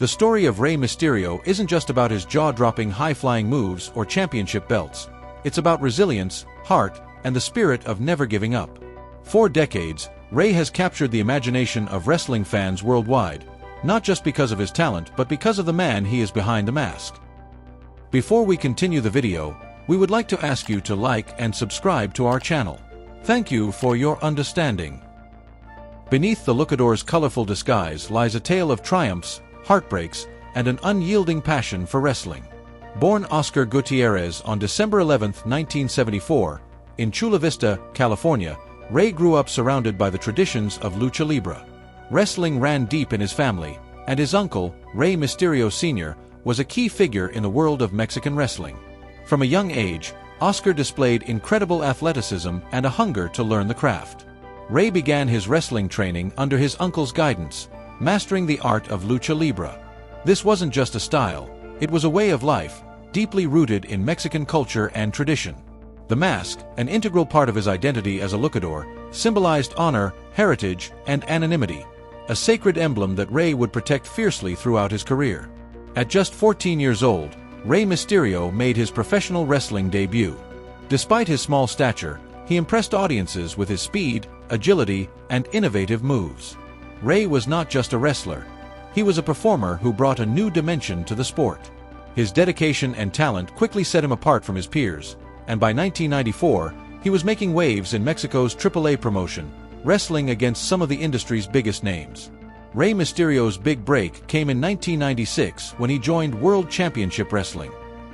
The story of Rey Mysterio isn't just about his jaw-dropping high-flying moves or championship belts. It's about resilience, heart, and the spirit of never giving up. For decades, Rey has captured the imagination of wrestling fans worldwide, not just because of his talent but because of the man he is behind the mask. Before we continue the video, we would like to ask you to like and subscribe to our channel. Thank you for your understanding. Beneath the luchador's colorful disguise lies a tale of triumphs, heartbreaks, and an unyielding passion for wrestling. Born Oscar Gutierrez on December 11, 1974, in Chula Vista, California, Rey grew up surrounded by the traditions of lucha libre. Wrestling ran deep in his family, and his uncle, Rey Mysterio Sr., was a key figure in the world of Mexican wrestling. From a young age, Oscar displayed incredible athleticism and a hunger to learn the craft. Rey began his wrestling training under his uncle's guidance, mastering the art of lucha libre. This wasn't just a style, it was a way of life, deeply rooted in Mexican culture and tradition. The mask, an integral part of his identity as a luchador, symbolized honor, heritage, and anonymity, a sacred emblem that Rey would protect fiercely throughout his career. At just 14 years old, Rey Mysterio made his professional wrestling debut. Despite his small stature, he impressed audiences with his speed, agility, and innovative moves. Rey was not just a wrestler. He was a performer who brought a new dimension to the sport. His dedication and talent quickly set him apart from his peers, and by 1994, he was making waves in Mexico's AAA promotion, wrestling against some of the industry's biggest names. Rey Mysterio's big break came in 1996 when he joined World Championship Wrestling.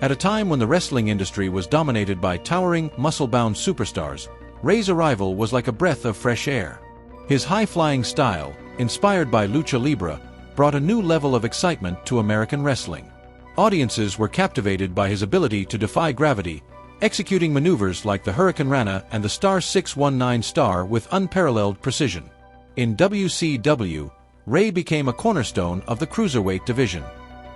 At a time when the wrestling industry was dominated by towering, muscle-bound superstars, Rey's arrival was like a breath of fresh air. His high-flying style, inspired by lucha libre, brought a new level of excitement to American wrestling. Audiences were captivated by his ability to defy gravity, executing maneuvers like the Hurricane Rana and the Star 619 Star with unparalleled precision. In WCW, Rey became a cornerstone of the cruiserweight division.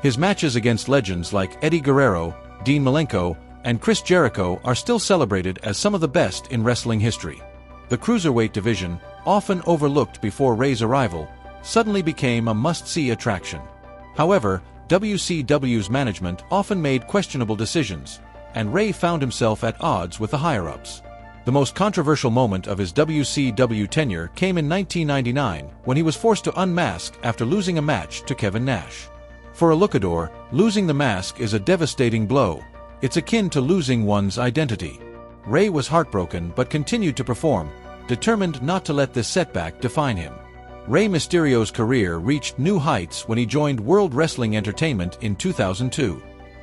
His matches against legends like Eddie Guerrero, Dean Malenko, and Chris Jericho are still celebrated as some of the best in wrestling history. The cruiserweight division, often overlooked before Rey's arrival, suddenly became a must-see attraction. However, WCW's management often made questionable decisions, and Rey found himself at odds with the higher-ups. The most controversial moment of his WCW tenure came in 1999 when he was forced to unmask after losing a match to Kevin Nash. For a luchador, losing the mask is a devastating blow. It's akin to losing one's identity. Rey was heartbroken but continued to perform, determined not to let this setback define him. Rey Mysterio's career reached new heights when he joined World Wrestling Entertainment in 2002.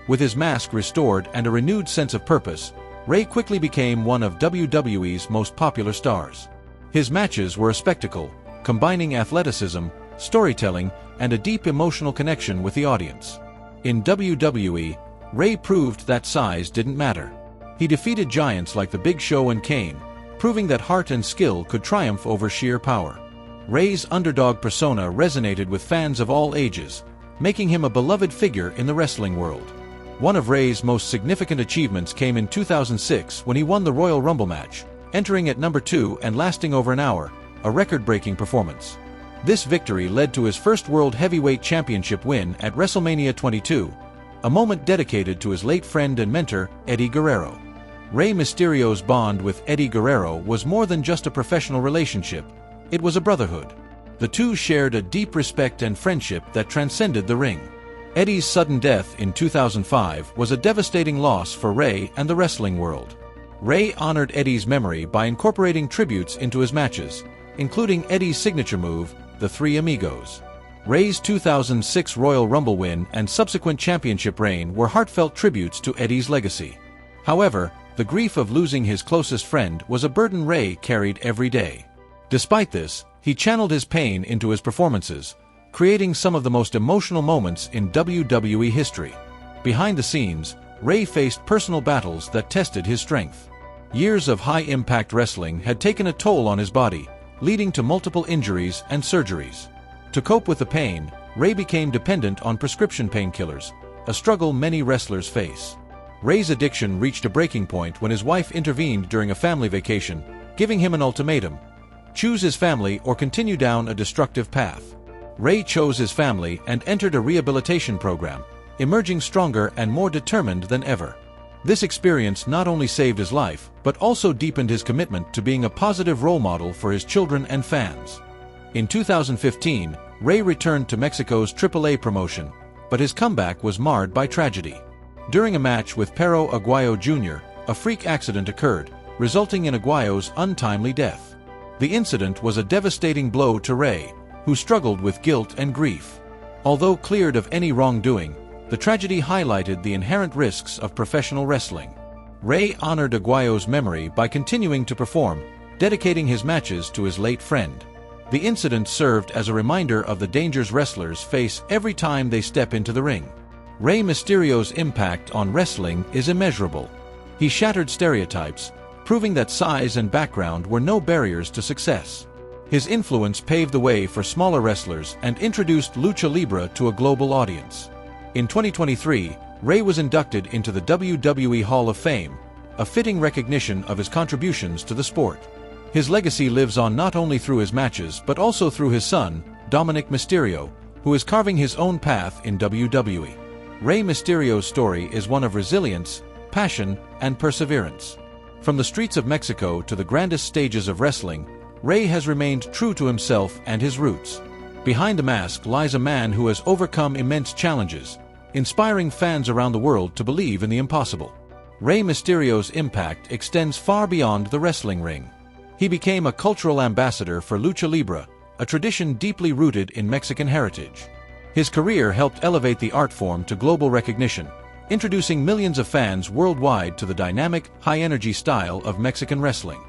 With his mask restored and a renewed sense of purpose, Rey quickly became one of WWE's most popular stars. His matches were a spectacle, combining athleticism, storytelling, and a deep emotional connection with the audience. In WWE, Rey proved that size didn't matter. He defeated giants like the Big Show and Kane, proving that heart and skill could triumph over sheer power. Rey's underdog persona resonated with fans of all ages, making him a beloved figure in the wrestling world. One of Rey's most significant achievements came in 2006 when he won the Royal Rumble match, entering at number 2 and lasting over an hour, a record-breaking performance. This victory led to his first World Heavyweight Championship win at WrestleMania 22, a moment dedicated to his late friend and mentor, Eddie Guerrero. Rey Mysterio's bond with Eddie Guerrero was more than just a professional relationship, it was a brotherhood. The two shared a deep respect and friendship that transcended the ring. Eddie's sudden death in 2005 was a devastating loss for Rey and the wrestling world. Rey honored Eddie's memory by incorporating tributes into his matches, including Eddie's signature move, the Three Amigos. Rey's 2006 Royal Rumble win and subsequent championship reign were heartfelt tributes to Eddie's legacy. However, the grief of losing his closest friend was a burden Rey carried every day. Despite this, he channeled his pain into his performances, creating some of the most emotional moments in WWE history. Behind the scenes, Rey faced personal battles that tested his strength. Years of high-impact wrestling had taken a toll on his body, leading to multiple injuries and surgeries. To cope with the pain, Rey became dependent on prescription painkillers, a struggle many wrestlers face. Rey's addiction reached a breaking point when his wife intervened during a family vacation, giving him an ultimatum: choose his family or continue down a destructive path. Ray chose his family and entered a rehabilitation program, emerging stronger and more determined than ever. This experience not only saved his life, but also deepened his commitment to being a positive role model for his children and fans. In 2015, Ray returned to Mexico's AAA promotion, but his comeback was marred by tragedy. During a match with Perro Aguayo Jr., a freak accident occurred, resulting in Aguayo's untimely death. The incident was a devastating blow to Ray, who struggled with guilt and grief. Although cleared of any wrongdoing, the tragedy highlighted the inherent risks of professional wrestling. Ray honored Aguayo's memory by continuing to perform, dedicating his matches to his late friend. The incident served as a reminder of the dangers wrestlers face every time they step into the ring. Rey Mysterio's impact on wrestling is immeasurable. He shattered stereotypes, proving that size and background were no barriers to success. His influence paved the way for smaller wrestlers and introduced lucha libre to a global audience. In 2023, Ray was inducted into the WWE Hall of Fame, a fitting recognition of his contributions to the sport. His legacy lives on not only through his matches but also through his son, Dominic Mysterio, who is carving his own path in WWE. Rey Mysterio's story is one of resilience, passion, and perseverance. From the streets of Mexico to the grandest stages of wrestling, Ray has remained true to himself and his roots. Behind the mask lies a man who has overcome immense challenges, inspiring fans around the world to believe in the impossible. Rey Mysterio's impact extends far beyond the wrestling ring. He became a cultural ambassador for lucha libre, a tradition deeply rooted in Mexican heritage. His career helped elevate the art form to global recognition, introducing millions of fans worldwide to the dynamic, high-energy style of Mexican wrestling.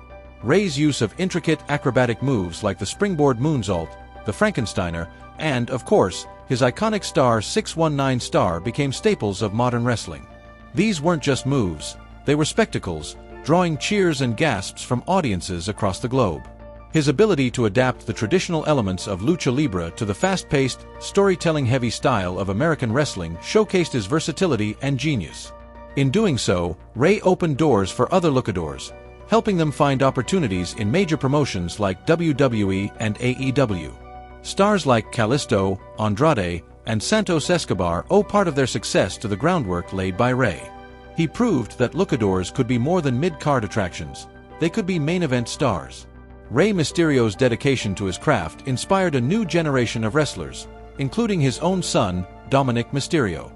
Ray's use of intricate acrobatic moves like the springboard moonsault, the Frankensteiner, and, of course, his iconic Star 619 star became staples of modern wrestling. These weren't just moves, they were spectacles, drawing cheers and gasps from audiences across the globe. His ability to adapt the traditional elements of lucha libre to the fast-paced, storytelling-heavy style of American wrestling showcased his versatility and genius. In doing so, Ray opened doors for other luchadors, helping them find opportunities in major promotions like WWE and AEW. Stars like Kalisto, Andrade, and Santos Escobar owe part of their success to the groundwork laid by Ray. He proved that luchadors could be more than mid-card attractions, they could be main-event stars. Rey Mysterio's dedication to his craft inspired a new generation of wrestlers, including his own son, Dominic Mysterio.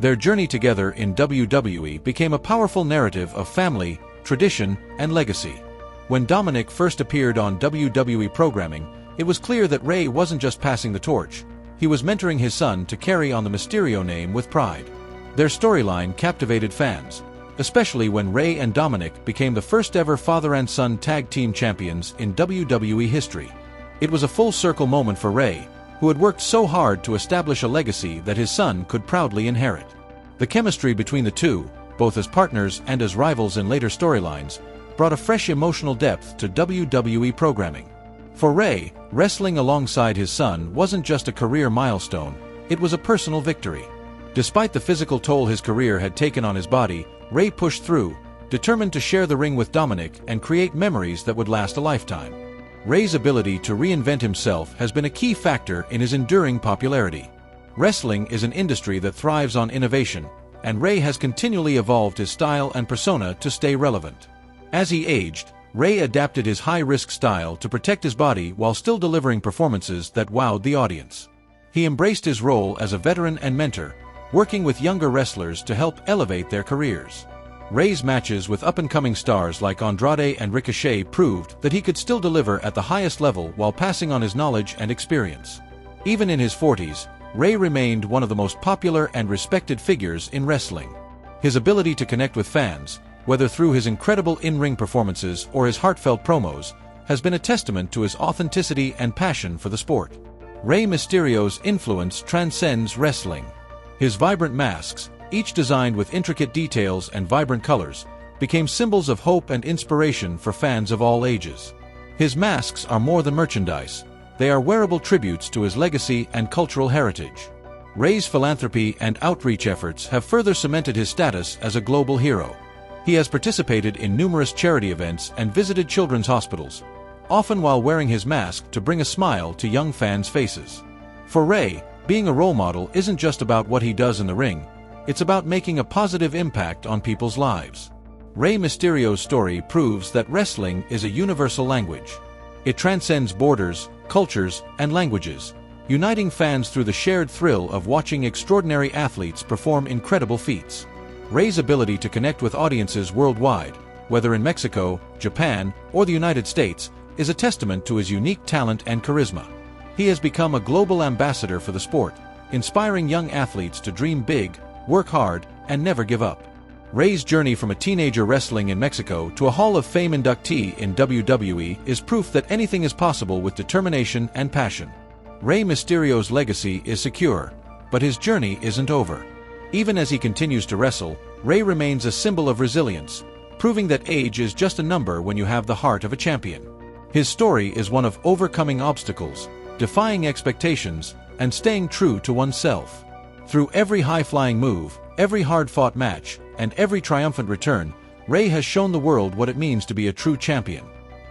Their journey together in WWE became a powerful narrative of family, tradition, and legacy. When Dominic first appeared on WWE programming, it was clear that Ray wasn't just passing the torch, he was mentoring his son to carry on the Mysterio name with pride. Their storyline captivated fans, especially when Ray and Dominic became the first-ever father and son tag team champions in WWE history. It was a full-circle moment for Ray, who had worked so hard to establish a legacy that his son could proudly inherit. The chemistry between the two, both as partners and as rivals in later storylines, brought a fresh emotional depth to WWE programming. For Ray, wrestling alongside his son wasn't just a career milestone, it was a personal victory. Despite the physical toll his career had taken on his body, Ray pushed through, determined to share the ring with Dominic and create memories that would last a lifetime. Ray's ability to reinvent himself has been a key factor in his enduring popularity. Wrestling is an industry that thrives on innovation, and Ray has continually evolved his style and persona to stay relevant. As he aged, Ray adapted his high-risk style to protect his body while still delivering performances that wowed the audience. He embraced his role as a veteran and mentor, working with younger wrestlers to help elevate their careers. Ray's matches with up-and-coming stars like Andrade and Ricochet proved that he could still deliver at the highest level while passing on his knowledge and experience. Even in his 40s, Ray remained one of the most popular and respected figures in wrestling. His ability to connect with fans, whether through his incredible in-ring performances or his heartfelt promos, has been a testament to his authenticity and passion for the sport. Rey Mysterio's influence transcends wrestling. His vibrant masks, each designed with intricate details and vibrant colors, became symbols of hope and inspiration for fans of all ages. His masks are more than merchandise, they are wearable tributes to his legacy and cultural heritage. Ray's philanthropy and outreach efforts have further cemented his status as a global hero. He has participated in numerous charity events and visited children's hospitals, often while wearing his mask to bring a smile to young fans' faces. For Rey, being a role model isn't just about what he does in the ring, it's about making a positive impact on people's lives. Rey Mysterio's story proves that wrestling is a universal language. It transcends borders, cultures, and languages, uniting fans through the shared thrill of watching extraordinary athletes perform incredible feats. Rey's ability to connect with audiences worldwide, whether in Mexico, Japan, or the United States, is a testament to his unique talent and charisma. He has become a global ambassador for the sport, inspiring young athletes to dream big, work hard, and never give up. Rey's journey from a teenager wrestling in Mexico to a Hall of Fame inductee in WWE is proof that anything is possible with determination and passion. Rey Mysterio's legacy is secure, but his journey isn't over. Even as he continues to wrestle, Rey remains a symbol of resilience, proving that age is just a number when you have the heart of a champion. His story is one of overcoming obstacles, defying expectations, and staying true to oneself. Through every high-flying move, every hard-fought match, and every triumphant return, Rey has shown the world what it means to be a true champion.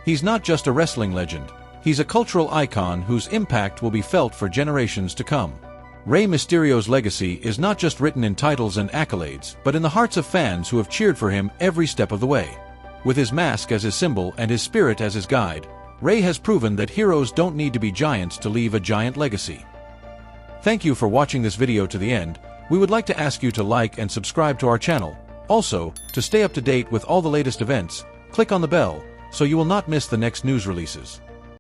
He's not just a wrestling legend, he's a cultural icon whose impact will be felt for generations to come. Rey Mysterio's legacy is not just written in titles and accolades, but in the hearts of fans who have cheered for him every step of the way. With his mask as his symbol and his spirit as his guide, Rey has proven that heroes don't need to be giants to leave a giant legacy. Thank you for watching this video to the end. We would like to ask you to like and subscribe to our channel. Also, to stay up to date with all the latest events, click on the bell so you will not miss the next news releases.